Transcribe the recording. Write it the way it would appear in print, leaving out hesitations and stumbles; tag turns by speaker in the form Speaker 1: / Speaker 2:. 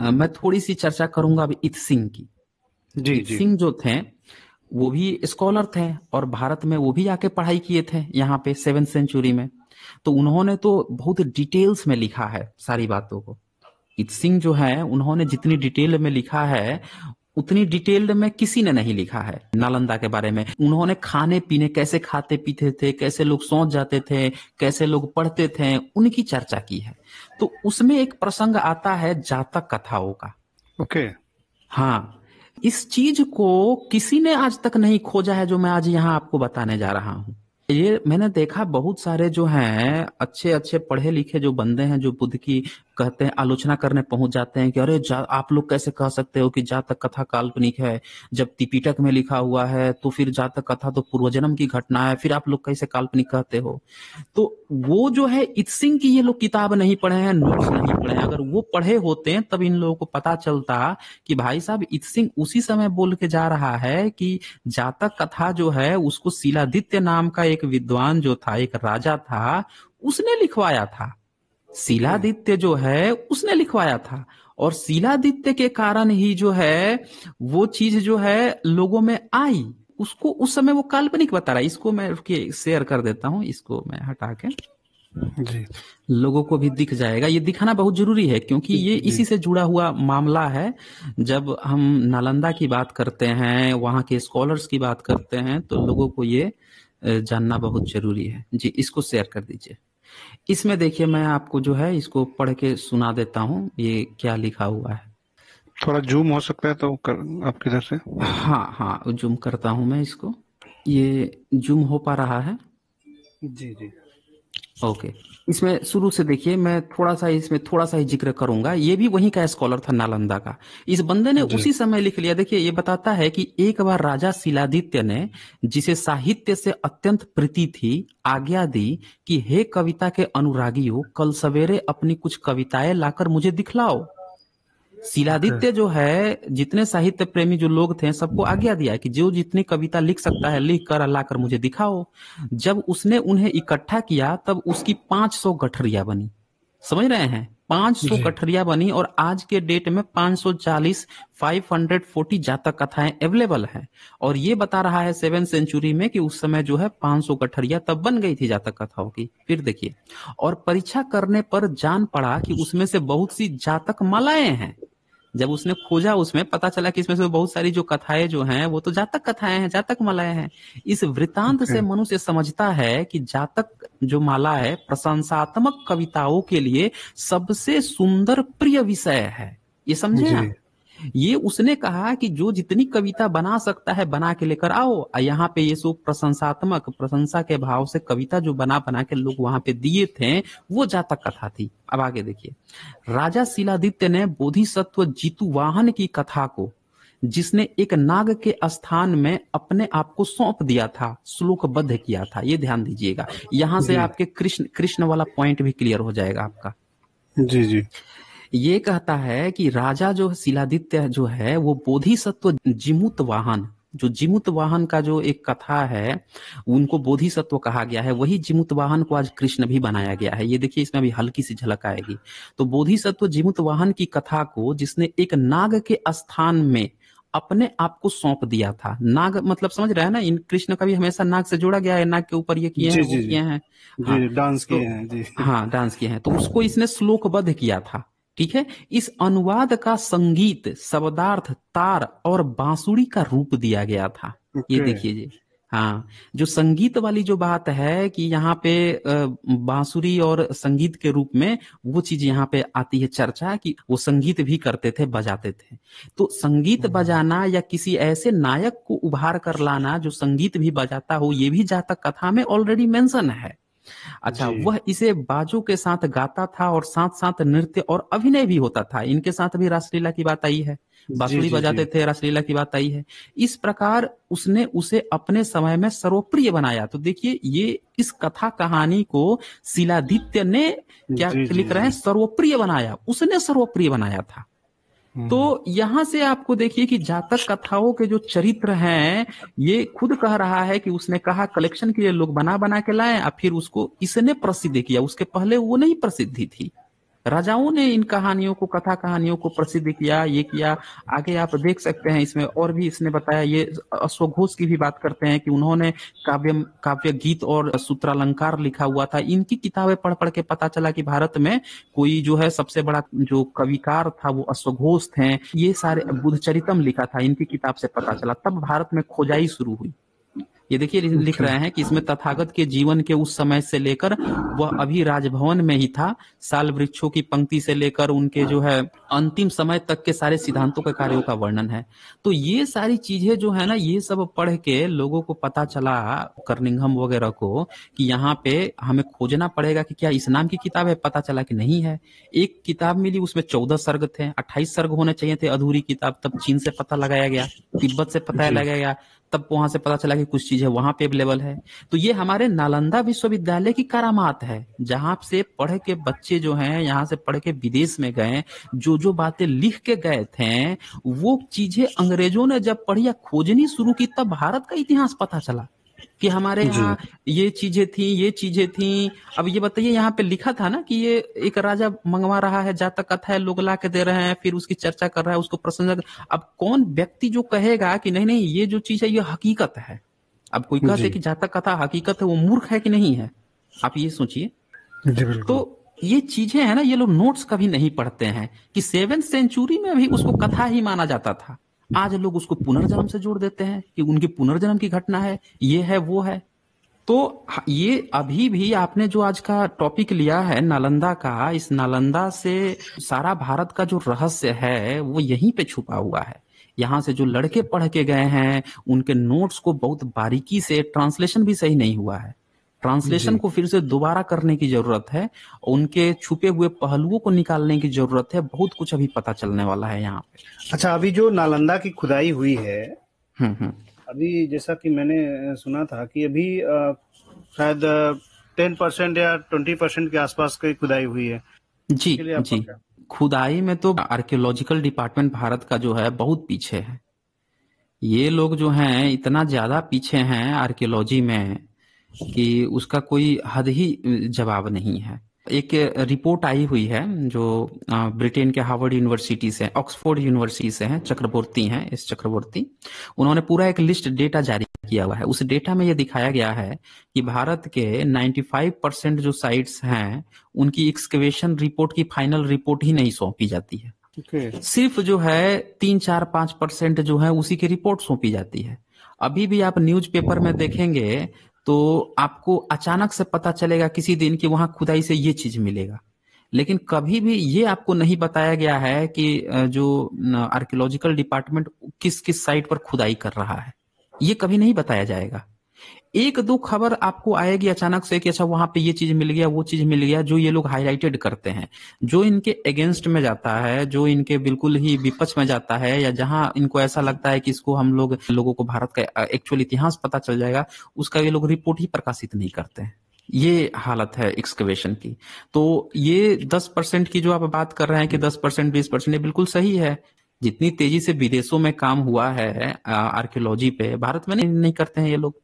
Speaker 1: मैं थोड़ी सी चर्चा करूंगा अभी इत सिंह की।
Speaker 2: जी
Speaker 1: इत
Speaker 2: जी।
Speaker 1: सिंह जो थे वो भी स्कॉलर थे और भारत में वो भी आके पढ़ाई किए थे यहाँ पे 7th सेंचुरी में। तो उन्होंने तो बहुत डिटेल्स में लिखा है सारी बातों को। इत सिंह जो है उन्होंने जितनी डिटेल में लिखा है उतनी डिटेल्ड में किसी ने नहीं लिखा है नालंदा के बारे में। उन्होंने खाने पीने, कैसे खाते पीते थे, कैसे लोग सोच जाते थे, कैसे लोग पढ़ते थे, उनकी चर्चा की है। तो उसमें एक प्रसंग आता है जातक कथाओं का।
Speaker 2: ओके।
Speaker 1: हाँ, इस चीज को किसी ने आज तक नहीं खोजा है जो मैं आज यहाँ आपको बताने जा रहा हूँ। ये मैंने देखा बहुत सारे जो हैं अच्छे अच्छे पढ़े लिखे जो बंदे हैं जो बुद्ध की कहते हैं आलोचना करने पहुंच जाते हैं कि अरे आप लोग कैसे कह सकते हो कि जातक कथा काल्पनिक है, जब त्रिपिटक में लिखा हुआ है तो फिर जातक कथा तो पूर्वजन्म की घटना है, फिर आप लोग कैसे काल्पनिक कहते हो। तो वो जो है इत सिंह की ये लोग किताब नहीं पढ़े हैं, नोट्स नहीं पढ़े हैं। अगर वो पढ़े होते हैं तब इन लोगों को पता चलता कि भाई साहब इत सिंह उसी समय बोल के जा रहा है कि जातक कथा जो है उसको शिलादित्य नाम का एक विद्वान जो था, एक राजा था, उसने लिखवाया था।
Speaker 2: ओके।
Speaker 1: शिलादित्य जो है उसने लिखवाया था और शिलादित्य के कारण ही जो है वो चीज जो है लोगों में आई। उसको उस समय वो काल्पनिक बता रहा है। इसको मैं शेयर कर देता हूँ, इसको मैं हटा के
Speaker 2: जी
Speaker 1: लोगों को भी दिख जाएगा। ये दिखाना बहुत जरूरी है क्योंकि ये
Speaker 2: जी।
Speaker 1: इसी से जुड़ा हुआ मामला है। जब हम नालंदा की बात करते हैं, वहाँ के स्कॉलर्स की बात करते हैं, तो लोगों को ये जानना बहुत जरूरी है। जी, इसको शेयर कर दीजिए। इसमें देखिए मैं आपको जो है इसको पढ़ के सुना देता हूँ ये क्या लिखा हुआ है।
Speaker 2: थोड़ा जूम हो सकता है तो आपकी तरफ से।
Speaker 1: हाँ हाँ, जूम करता हूँ मैं इसको। ये जूम हो पा रहा है?
Speaker 2: जी जी।
Speaker 1: ओके। इसमें शुरू से देखिए, मैं थोड़ा सा इसमें थोड़ा सा ही जिक्र करूंगा। ये भी वहीं का स्कॉलर था नालंदा का। इस बंदे ने
Speaker 2: जी
Speaker 1: उसी समय लिख लिया। देखिए ये बताता है कि एक बार राजा शिलादित्य ने, जिसे साहित्य से अत्यंत प्रीति थी, आज्ञा दी कि हे कविता के अनुरागियों, कल सवेरे अपनी कुछ कविताएं लाकर मुझे दिखलाओ।
Speaker 2: ओके।
Speaker 1: शिलादित्य जो है जितने साहित्य प्रेमी जो लोग थे सबको आज्ञा दिया कि जो जितनी कविता लिख सकता है लिख कर लाकर मुझे दिखाओ। जब उसने उन्हें इकट्ठा किया तब उसकी 500 गठरिया बनी। समझ रहे हैं? 500
Speaker 2: जी
Speaker 1: गठरिया बनी और आज के डेट में 540 540 जातक कथाएं अवेलेबल हैं। और ये बता रहा है 7th सेंचुरी में कि उस समय जो है 500 गठरिया तब बन गई थी जातक कथाओं की। फिर देखिए, और परीक्षा करने पर जान पड़ा कि उसमें से बहुत सी जातक मालाएं हैं। जब उसने खोजा उसमें पता चला कि इसमें से बहुत सारी जो कथाएं जो हैं वो तो जातक कथाएं हैं, जातक मालाएं हैं। इस वृतांत
Speaker 2: ओके।
Speaker 1: से मनुष्य समझता है कि जातक जो माला है प्रशंसात्मक कविताओं के लिए सबसे सुंदर प्रिय विषय है। ये समझे
Speaker 2: जी।
Speaker 1: आप? ये उसने कहा कि जो जितनी कविता बना सकता है बना के लेकर आओ। यहाँ पे ये सो प्रशंसात्मक, प्रशंसा के भाव से कविता जो बना बना के लोग वहां पे दिए थे वो जातक कथा थी। अब आगे देखिए, राजा शिलादित्य ने बोधिसत्व जितुवाहन की कथा को, जिसने एक नाग के स्थान में अपने आप को सौंप दिया था, श्लोकबद्ध किया था। ये ध्यान दीजिएगा, यहां से
Speaker 2: जी
Speaker 1: आपके कृष्ण कृष्ण वाला पॉइंट भी क्लियर हो जाएगा आपका।
Speaker 2: जी। जी
Speaker 1: ये कहता है कि राजा जो शिलादित्य जो है वो बोधिसत्व जिमुत वाहन, जो जिमुत वाहन का जो एक कथा है उनको बोधिसत्व कहा गया है। वही जिमुत वाहन को आज कृष्ण भी बनाया गया है। ये देखिए इसमें भी हल्की सी झलक आएगी। तो बोधिसत्व जिमुत वाहन की कथा को जिसने एक नाग के स्थान में अपने आप को सौंप दिया था। नाग मतलब समझ रहे हैं ना, इन कृष्ण का भी हमेशा नाग से जोड़ा गया है, नाग के ऊपर ये किए हैं
Speaker 2: जी।
Speaker 1: वो
Speaker 2: जी
Speaker 1: किए हैं।
Speaker 2: जी।
Speaker 1: हाँ,
Speaker 2: डांस किए
Speaker 1: तो
Speaker 2: हैं जी।
Speaker 1: हाँ डांस किए हैं, तो उसको इसने श्लोकबद्ध किया था। ठीक है, इस अनुवाद का संगीत, शब्दार्थ, तार और बांसुरी का रूप दिया गया था। ये
Speaker 2: ओके।
Speaker 1: देखिए जी। हाँ, जो संगीत वाली जो बात है कि यहाँ पे बांसुरी और संगीत के रूप में वो चीज यहाँ पे आती है चर्चा कि वो संगीत भी करते थे, बजाते थे। तो संगीत बजाना या किसी ऐसे नायक को उभार कर लाना जो संगीत भी बजाता हो, ये भी जातक कथा में ऑलरेडी मेंशन है। अच्छा,
Speaker 2: जी
Speaker 1: वह इसे बाजों के साथ गाता था और साथ साथ नृत्य और अभिनय भी होता था। इनके साथ भी रासलीला की बात आई है,
Speaker 2: जी।
Speaker 1: बांसुरी
Speaker 2: जी जी।
Speaker 1: बजाते थे, रासलीला की बात आई है। इस प्रकार उसने उसे अपने समय में सर्वप्रिय बनाया। तो देखिए ये इस कथा कहानी को शिलादित्य ने क्या
Speaker 2: जी जी।
Speaker 1: लिख रहे हैं,
Speaker 2: जी।
Speaker 1: सर्वप्रिय बनाया, उसने सर्वप्रिय बनाया था। तो
Speaker 2: हम्म।
Speaker 1: यहां से आपको देखिए कि जातक कथाओं के जो चरित्र हैं, ये खुद कह रहा है कि उसने कहा कलेक्शन के लिए लोग बना बना के लाए और फिर उसको इसने प्रसिद्ध किया, उसके पहले वो नहीं प्रसिद्धि थी। राजाओं ने इन कहानियों को, कथा कहानियों को प्रसिद्ध किया, ये किया। आगे आप देख सकते हैं इसमें और भी इसने बताया, ये अश्वघोष की भी बात करते हैं कि उन्होंने काव्य काव्य गीत और सूत्रालंकार लिखा हुआ था। इनकी किताबें पढ़ पढ़ के पता चला कि भारत में कोई जो है सबसे बड़ा जो कविकार था वो अश्वघोष थे। ये सारे बुद्धचरितम लिखा था, इनकी किताब से पता चला। तब भारत में खोजाई शुरू हुई। ये देखिए लिख
Speaker 2: अच्छा।
Speaker 1: रहे हैं कि इसमें तथागत के जीवन के उस समय से लेकर वह अभी राजभवन में ही था, साल वृक्षों की पंक्ति से लेकर उनके जो है अंतिम समय तक के सारे सिद्धांतों के कार्यों का वर्णन है। तो ये सारी चीजें जो है ना, ये सब पढ़ के लोगों को पता चला, कर्निंघम वगैरह को, कि यहाँ पे हमें खोजना पड़ेगा कि क्या इस नाम की किताब है। पता चला कि नहीं है। एक किताब मिली, उसमें 14 सर्ग थे, 28 सर्ग होने चाहिए थे अधूरी किताब। तब चीन से पता लगाया गया, तिब्बत से पता
Speaker 2: जी।
Speaker 1: लगाया गया, तब वहां से पता चला कि कुछ चीजें वहां पे अवेलेबल है। तो ये हमारे नालंदा विश्वविद्यालय की करामात है, जहां से पढ़ के बच्चे जो हैं, यहाँ से पढ़ के विदेश में गए, जो जो बातें लिख के गए थे, वो चीजें अंग्रेजों ने जब पढ़ी या खोजनी शुरू की, तब भारत का इतिहास पता चला कि हमारे
Speaker 2: जी।
Speaker 1: यहाँ ये चीजें थी, ये चीजें थी। अब ये बताइए, यहाँ पे लिखा था ना कि ये एक राजा मंगवा रहा है, जातक कथा है, लोग ला के दे रहे हैं, फिर उसकी चर्चा कर रहा है, उसको प्रशंसा। अब कौन व्यक्ति जो कहेगा कि नहीं नहीं ये जो चीज है ये हकीकत है। अब कोई कहते
Speaker 2: जी।
Speaker 1: कि जातक कथा हकीकत है, वो मूर्ख है कि नहीं है? आप ये सोचिए।
Speaker 2: जी
Speaker 1: तो
Speaker 2: बिल्कुल।
Speaker 1: ये चीजें है ना, ये लोग नोट्स कभी नहीं पढ़ते हैं कि 7वीं सेंचुरी में भी उसको कथा ही माना जाता था। आज लोग उसको पुनर्जन्म से जोड़ देते हैं कि उनकी पुनर्जन्म की घटना है, ये है वो है। तो ये अभी भी आपने जो आज का टॉपिक लिया है नालंदा का, इस नालंदा से सारा भारत का जो रहस्य है वो यहीं पे छुपा हुआ है। यहाँ से जो लड़के पढ़ के गए हैं, उनके नोट्स को बहुत बारीकी से, ट्रांसलेशन भी सही नहीं हुआ है, ट्रांसलेशन
Speaker 2: जी।
Speaker 1: को फिर से दोबारा करने की जरूरत है, उनके छुपे हुए पहलुओं को निकालने की जरूरत है। बहुत कुछ अभी पता चलने वाला है यहाँ पे।
Speaker 3: अच्छा, अभी जो नालंदा की खुदाई हुई है,
Speaker 1: हम्म।
Speaker 3: अभी जैसा कि मैंने सुना था कि अभी शायद 10% या 20% के आसपास की खुदाई हुई है।
Speaker 1: जी
Speaker 3: इसके लिए आपका
Speaker 1: जी।
Speaker 3: क्या?
Speaker 1: खुदाई में तो आर्कियोलॉजिकल डिपार्टमेंट भारत का जो है बहुत पीछे है। ये लोग जो हैं इतना ज्यादा पीछे हैं आर्कियोलॉजी में कि उसका कोई हद ही जवाब नहीं है। एक रिपोर्ट आई हुई है जो ब्रिटेन के हार्वर्ड यूनिवर्सिटी से, ऑक्सफोर्ड यूनिवर्सिटी से है, चक्रवर्ती हैं इस चक्रवर्ती। उन्होंने पूरा एक लिस्ट डेटा जारी किया हुआ है। उस डेटा में यह दिखाया गया है कि भारत के 95% जो साइट्स हैं उनकी एक्सकवेशन रिपोर्ट की फाइनल रिपोर्ट ही नहीं सौंपी जाती है।
Speaker 3: ओके।
Speaker 1: सिर्फ जो है 3-4-5% जो है उसी की रिपोर्ट सौंपी जाती है। अभी भी आप न्यूज़पेपर में देखेंगे तो आपको अचानक से पता चलेगा किसी दिन कि वहां खुदाई से ये चीज मिलेगा, लेकिन कभी भी ये आपको नहीं बताया गया है कि जो आर्कियोलॉजिकल डिपार्टमेंट किस किस साइट पर खुदाई कर रहा है, ये कभी नहीं बताया जाएगा। एक दो खबर आपको आएगी अचानक से कि अच्छा वहां पे ये चीज मिल गया, वो चीज मिल गया, जो ये लोग हाईलाइटेड करते हैं, जो इनके अगेंस्ट में जाता है, जो इनके बिल्कुल ही विपक्ष में जाता है, या जहां इनको ऐसा लगता है कि इसको हम लोगों को भारत का एक्चुअल इतिहास पता चल जाएगा, उसका ये लोग रिपोर्ट ही प्रकाशित नहीं करते हैं। ये हालत है एक्सकवेशन की। तो ये 10% की जो आप बात कर रहे हैं कि 10% 20%, ये बिल्कुल सही है। जितनी तेजी से विदेशों में काम हुआ है आर्कियोलॉजी पे, भारत में नहीं करते हैं ये लोग।